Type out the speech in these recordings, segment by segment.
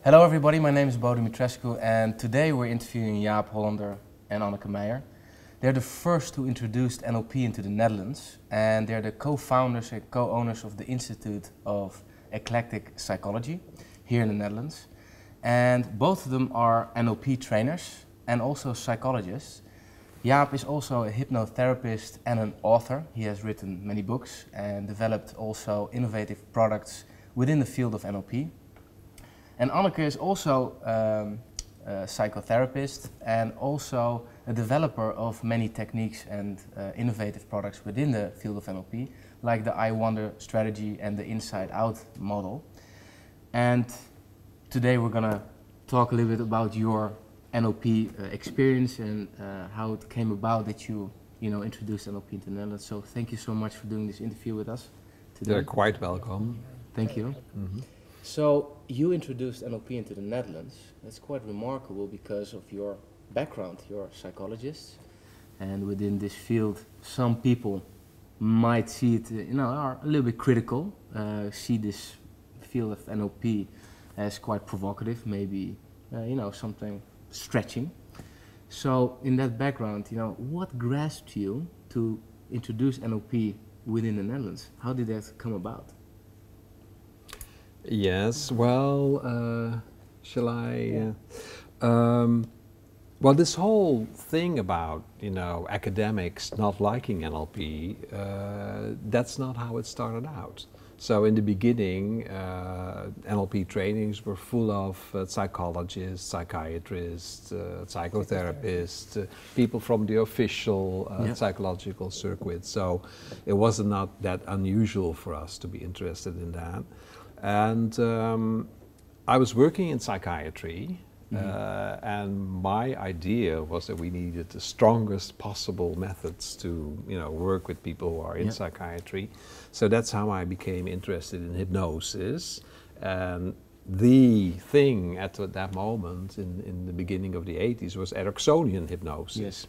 Hello everybody, my name is Bo Dimitrescu and today we're interviewing Jaap, Hollander and Anneke Meijer. They're the first who introduced NLP into the Netherlands and they're the co-founders and co-owners of the Institute of Eclectic Psychology here in the Netherlands. And both of them are NLP trainers and also psychologists. Jaap is also a hypnotherapist and an author. He has written many books and developed also innovative products within the field of NLP. And Anneke is also a psychotherapist and also a developer of many techniques and innovative products within the field of NLP, like the I Wonder strategy and the Inside Out model. And today we're going to talk a little bit about your NLP experience and how it came about that you introduced NLP into the Netherlands. So thank you so much for doing this interview with us today. You're quite welcome. Thank you. Mm-hmm. So you introduced NLP into the Netherlands. That's quite remarkable because of your background. You're a psychologist, and within this field, some people might see it, are a little bit critical. See this field of NLP as quite provocative, maybe, something stretching. So in that background, what grasped you to introduce NLP within the Netherlands? How did that come about? Yes, well, shall I? Well, this whole thing about, academics not liking NLP, that's not how it started out. So in the beginning, NLP trainings were full of psychologists, psychiatrists, psychotherapists, people from the official psychological circuit. So it was not that unusual for us to be interested in that. And I was working in psychiatry, and my idea was that we needed the strongest possible methods to, work with people who are in psychiatry. So that's how I became interested in hypnosis. And the thing at that moment, in the beginning of the 80s, was Ericksonian hypnosis. Yes.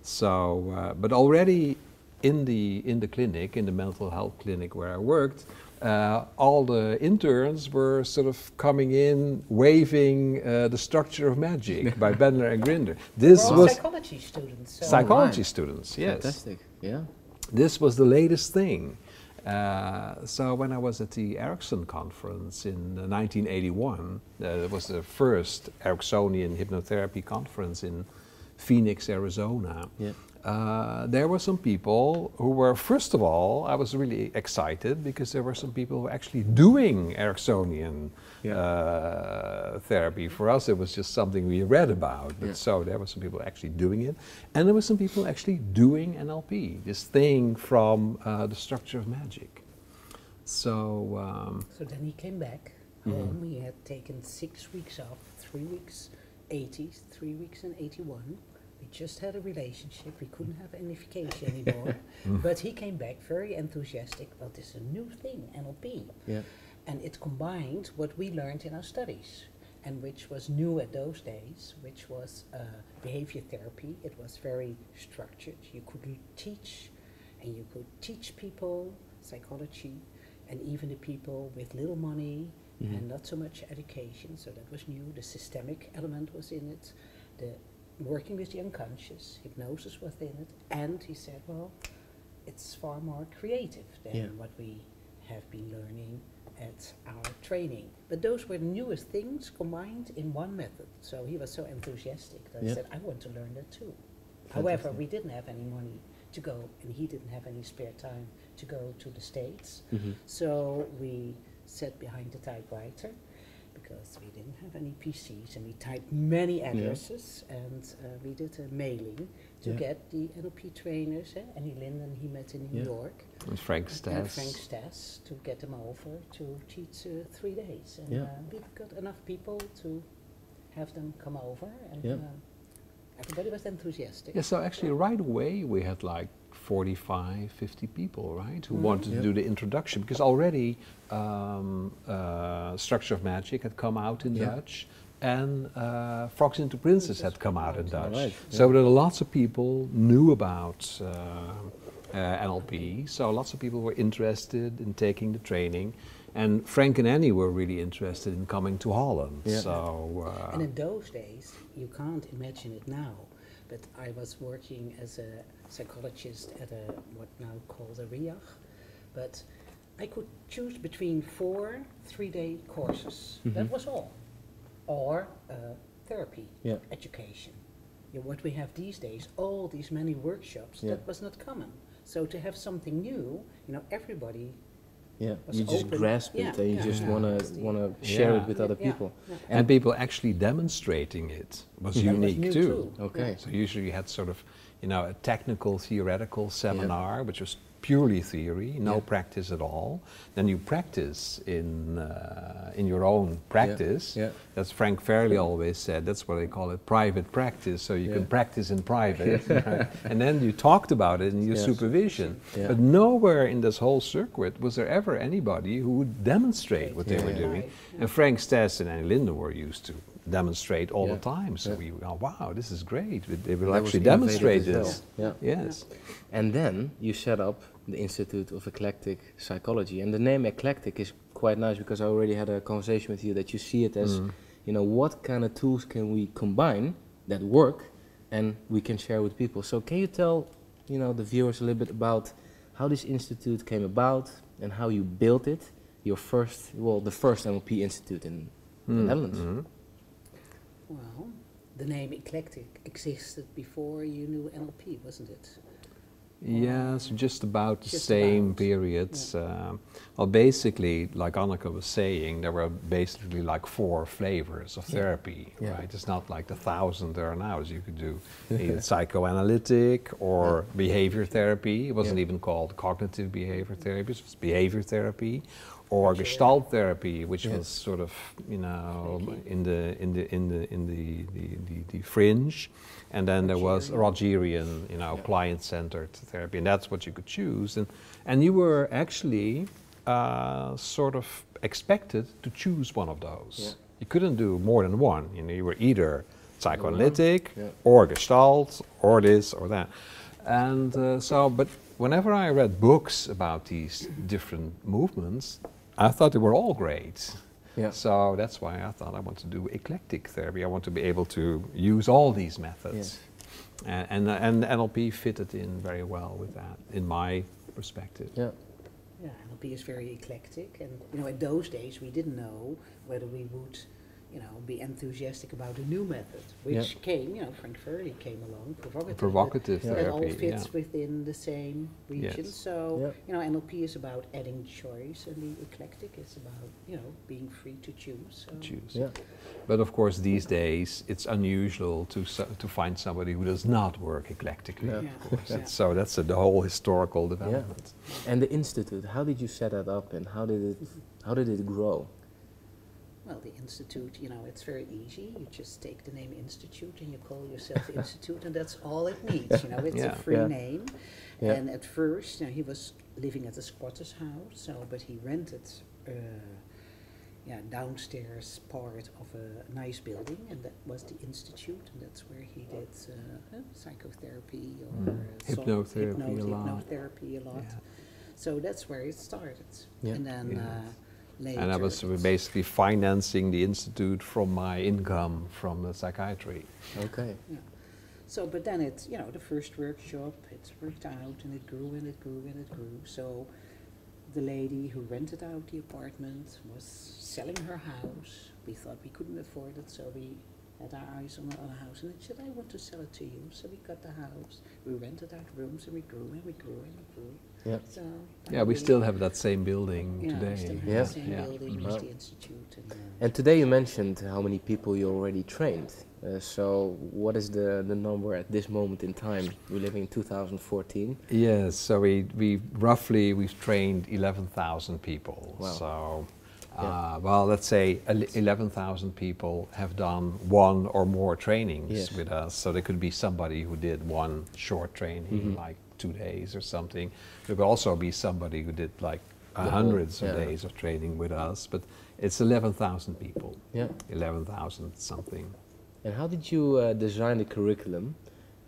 So, but already in the clinic, in the mental health clinic where I worked, all the interns were sort of coming in, waving the structure of magic by Bendler and Grinder. This was psychology students. So. Psychology students, yes. Fantastic, yeah. This was the latest thing. So when I was at the Erickson conference in 1981, it was the first Ericksonian hypnotherapy conference in Phoenix, Arizona. Yeah. There were some people who were, first of all, I was really excited because there were some people who were actually doing Ericksonian therapy. For us, it was just something we read about, but so there were some people actually doing it. And there were some people actually doing NLP, this thing from the structure of magic. So, so then he came back home. He had taken 6 weeks off, 3 weeks 80s, 3 weeks in 81. We just had a relationship, we couldn't have any vacation anymore. But he came back very enthusiastic, well, this is a new thing, NLP. Yeah. And it combined what we learned in our studies, and which was new at those days, which was behavior therapy. It was very structured. You could teach, and you could teach people psychology, and even the people with little money and not so much education, so that was new. The systemic element was in it. The working with the unconscious, hypnosis was in it, and he said, well, it's far more creative than what we have been learning at our training. But those were the newest things combined in one method. So he was so enthusiastic that he said, I want to learn that too. Fantastic. However, we didn't have any money to go, and he didn't have any spare time to go to the States. So we sat behind the typewriter, because we didn't have any PCs, and we typed many addresses, and we did a mailing to get the NLP trainers, Annie Linden he met in New York, and Frank Stas. Frank Stas, to get them over to teach 3 days. And we got enough people to have them come over, and everybody was enthusiastic. Yeah, so actually right away we had like 45, 50 people, right, who wanted to do the introduction, because already Structure of Magic had come out in Dutch, and Frogs into Princes had come out in Dutch. Right. So there were lots of people knew about NLP, so lots of people were interested in taking the training. And Frank and Annie were really interested in coming to Holland. Yeah. So, And in those days, you can't imagine it now, but I was working as a psychologist at a what now called a RIAG, but I could choose between 4 3-day courses. That was all, or therapy, education. What we have these days, all these many workshops, that was not common. So to have something new, everybody. Was you just open. grasp it and you just want to share it with other people. And people actually demonstrating it was unique too. Okay. So usually you had sort of, a technical theoretical seminar, which was purely theory, no practice at all. Then you practice in your own practice. That's Frank Fairley always said, that's what they call it, private practice. So you can practice in private. Right? And then you talked about it in your supervision. But nowhere in this whole circuit was there ever anybody who would demonstrate what they were doing. And Frank Stes and Annie Linden were used to demonstrate all the time. So we, wow, this is great. They will actually demonstrate this. Yes. And then you set up the Institute of Eclectic Psychology. And the name Eclectic is quite nice because I already had a conversation with you that you see it as, what kind of tools can we combine that work and we can share with people. So can you tell, the viewers a little bit about how this institute came about and how you built it, your first, the first NLP institute in the Netherlands? Well, the name Eclectic existed before you knew NLP, wasn't it? Yes, just about the same periods. Well, basically, like Anneke was saying, there were basically like 4 flavors of therapy, right? It's not like the 1,000 there are now. As you could do either psychoanalytic or behavior therapy. It wasn't even called cognitive behavior therapy. It was behavior therapy, or Gestalt therapy, which was sort of in the fringe. And then there was Rogerian, client-centered therapy, and that's what you could choose. And you were actually sort of expected to choose one of those. You couldn't do more than one. You were either psychoanalytic or Gestalt or this or that. And but whenever I read books about these different movements, I thought they were all great. So that's why I thought I want to do eclectic therapy. I want to be able to use all these methods. And NLP fitted in very well with that, in my perspective. Yeah, NLP is very eclectic. And, in those days we didn't know whether we would, be enthusiastic about a new method, which came, Frank Fairley came along, provocative therapy. It all fits within the same region. So, NLP is about adding choice, and the eclectic is about, being free to choose. So. But of course, these days it's unusual to find somebody who does not work eclectically. Of course. So that's the whole historical development. And the institute, how did you set that up, and how did it grow? Well, the institute, it's very easy. You just take the name institute and you call yourself institute, and that's all it needs. It's a free name. And at first, he was living at a squatter's house, but he rented downstairs part of a nice building, and that was the institute, and that's where he did psychotherapy or hypnotherapy a lot. So that's where it started. And then later. And I was basically financing the institute from my income from the psychiatry. Okay. So, but then it's, the first workshop, it worked out, and it grew and it grew and it grew. So the lady who rented out the apartment was selling her house. We thought we couldn't afford it, so we had our eyes on a house, and it said, I want to sell it to you. So we got the house, we rented out rooms, and we grew and we grew and we grew. So we still have that same building today. Still have the same building with the institute. And today you mentioned how many people you already trained. So what is the number at this moment in time? We're living in 2014. Yes, so we've trained 11,000 people. Wow. So, well, let's say 11,000 people have done one or more trainings with us. So there could be somebody who did one short training, like 2 days or something. There could also be somebody who did like hundreds of days of training with us. But it's 11,000 people. 11,000 something. And how did you design the curriculum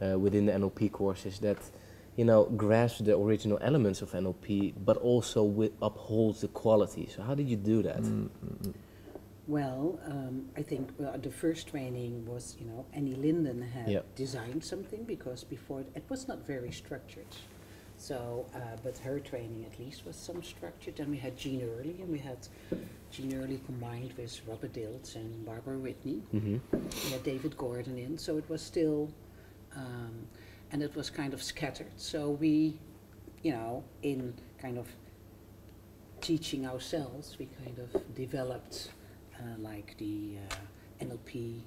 within the NLP courses that you know, grasps the original elements of NLP, but also upholds the quality. So how did you do that? Well, I think the first training was, you know, Annie Linden had designed something, because before it was not very structured. So, but her training at least was some structured. Then we had Jean Early, and we had Jean Early combined with Robert Dilts and Barbara Whitney. We had David Gordon in, so it was still, and it was kind of scattered. So we, you know, in kind of teaching ourselves, we kind of developed like the NLP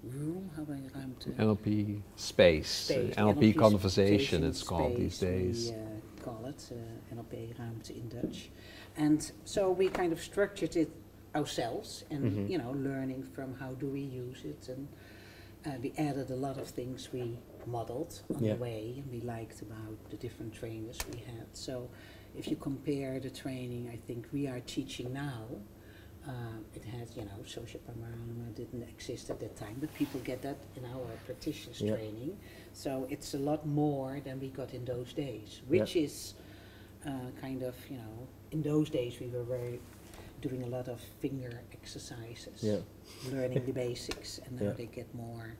room, how do I NLP space, NLP conversation it's called these days. We call it NLP ruimte in Dutch. And so we kind of structured it ourselves, and you know, learning from how do we use it, and we added a lot of things we modeled on the way, and we liked about the different trainers we had. So if you compare the training I think we are teaching now, it has, you know, social panorama didn't exist at that time, but people get that in our practitioners training. So it's a lot more than we got in those days, which is kind of, you know, in those days we were doing a lot of finger exercises, learning the basics, and now they get more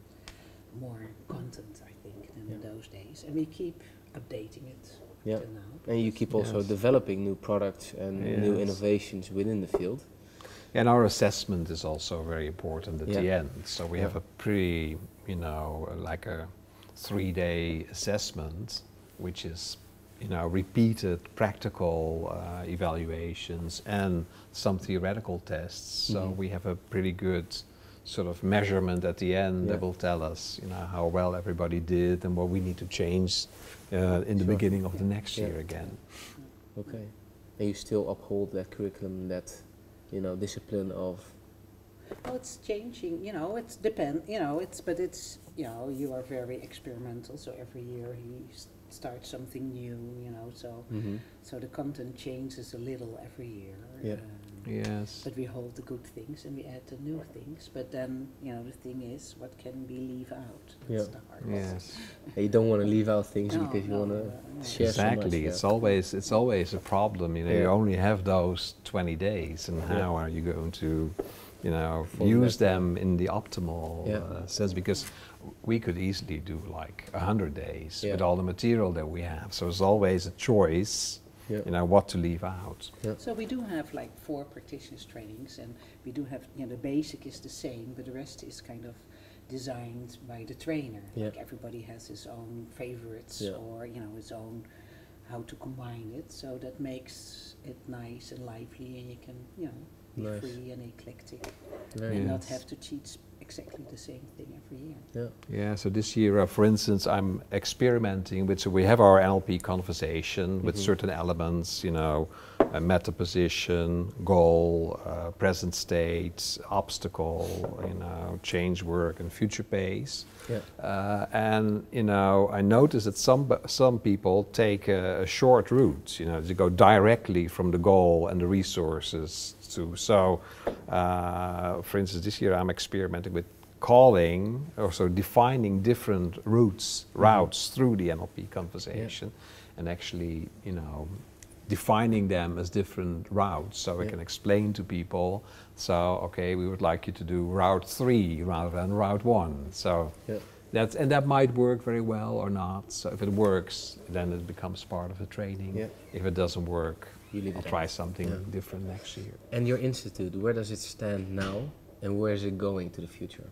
content, I think, than in those days. And we keep updating it till now. And you keep also developing new products and new innovations within the field. And our assessment is also very important at the end. So we have a pretty, you know, like a 3-day assessment, which is, you know, repeated practical evaluations and some theoretical tests. So we have a pretty good sort of measurement at the end that will tell us, you know, how well everybody did and what we need to change in the beginning of the next year again. Okay. And you still uphold that curriculum, that, you know, discipline of... Well, it's changing, you know, it's you know, but it's, you know, you are very experimental, so every year he starts something new, you know, so so the content changes a little every year. Yes. But we hold the good things and we add the new things, but then, you know, the thing is, what can we leave out? That's the hardest. Yes. And you don't want to leave out things because you want to share exactly. so much. It's always a problem, you know, you only have those 20 days, and how are you going to, you know, use them in the optimal sense? Because we could easily do like 100 days with all the material that we have. So it's always a choice, you know, what to leave out. So we do have like 4 practitioners trainings, and we do have, you know, the basic is the same, but the rest is kind of designed by the trainer. Like everybody has his own favorites or, you know, his own how to combine it. So that makes it nice and lively, and you can, you know, be free and eclectic and not have to teach exactly the same thing every year. Yeah, so this year, for instance, I'm experimenting with, so we have our NLP conversation with certain elements, you know, meta position, goal, present state, obstacle, you know, change work and future pace. And, you know, I notice that some people take a short route, you know, to go directly from the goal and the resources to, so, for instance, this year I'm experimenting with calling, also defining different routes through the NLP conversation, and actually, you know, defining them as different routes, so I can explain to people, so, okay, we would like you to do route 3 rather than route 1. So that might work very well or not. So if it works, then it becomes part of the training. If it doesn't work, I'll try something different next year. And your institute, where does it stand now, and where is it going to the future?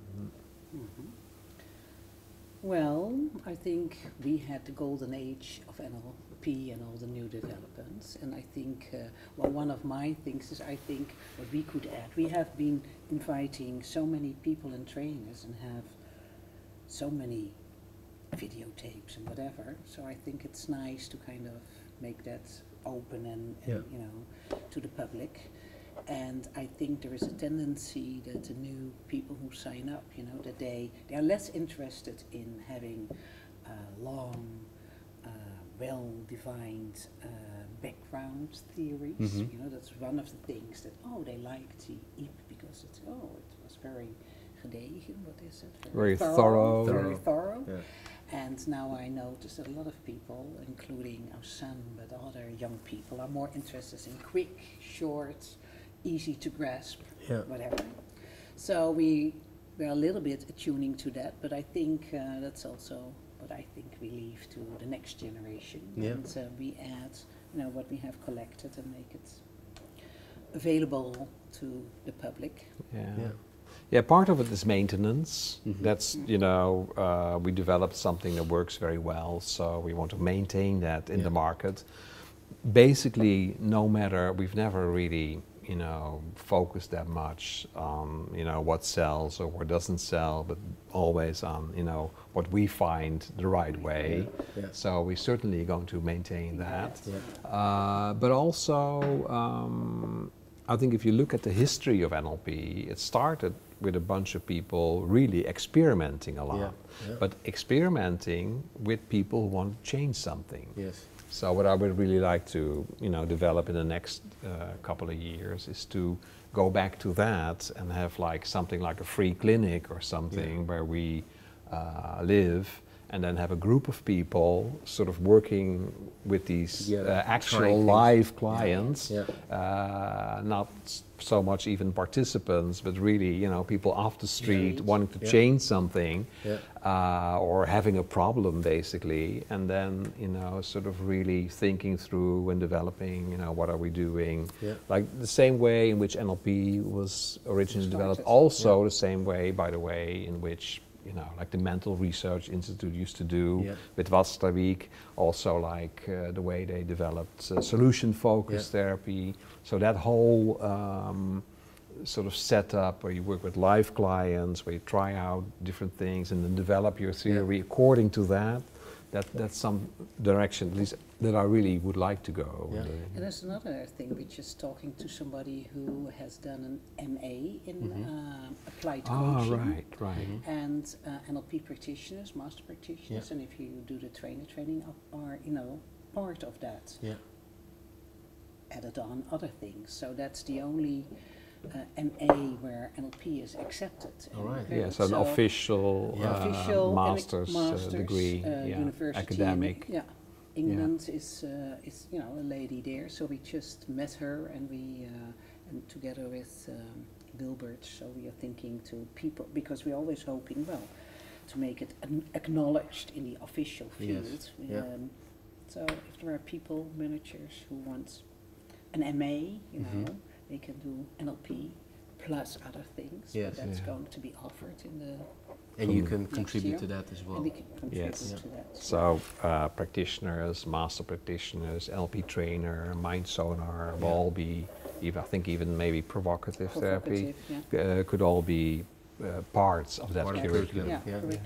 Well, I think we had the golden age of NLP and all the new developments, and I think, well, one of my things is, I think what we could add, we have been inviting so many people and trainers and have so many videotapes and whatever, so I think it's nice to kind of make that open and you know, to the public. And I think there is a tendency that the new people who sign up, you know, that they are less interested in having long, well-defined background theories. You know, that's one of the things that, oh, they liked the EP because it's, oh, it was very gedegen, what is it? Very thorough. Very thorough. And now I notice that a lot of people, including our son, but other young people, are more interested in quick, short, easy to grasp, whatever. So we're a little bit attuning to that, but I think that's also what I think we leave to the next generation. And we add, what we have collected and make it available to the public. Yeah, part of it is maintenance. That's, we developed something that works very well, so we want to maintain that in the market. Basically, no matter, we've never really, focused that much on, what sells or what doesn't sell, but always on, what we find the right way. So we're certainly going to maintain that. But also, I think if you look at the history of NLP, it started with a bunch of people really experimenting a lot, but experimenting with people who want to change something. So what I would really like to, develop in the next couple of years is to go back to that and have like something like a free clinic or something where we live, and then have a group of people sort of working with these actual live clients, not so much even participants, but really, people off the street wanting to change something, or having a problem basically, and then, sort of really thinking through and developing, what are we doing, like the same way in which NLP was originally developed, also the same way, by the way, in which like the Mental Research Institute used to do with Wastavik, also like the way they developed solution-focused therapy. So that whole sort of setup where you work with live clients, where you try out different things and then develop your theory according to that, that's some direction, at least that I really would like to go. And there's another thing, which is talking to somebody who has done an MA in applied coaching. And NLP practitioners, master practitioners, and if you do the training are, part of that. Added on other things. So that's the only MA where NLP is accepted. So an official, master's degree, university academic. England is a lady there, so we just met her, and we and together with Wilbert, so we are thinking to people, because we're always hoping, to make it acknowledged in the official field. So if there are people, managers who want an MA, they can do NLP plus other things, but that's going to be offered in the and you can contribute to that as well. And we can contribute to that. So practitioners, master practitioners, NLP trainer, mind sonar will all be, I think even maybe provocative therapy could all be parts of that curriculum. Curriculum.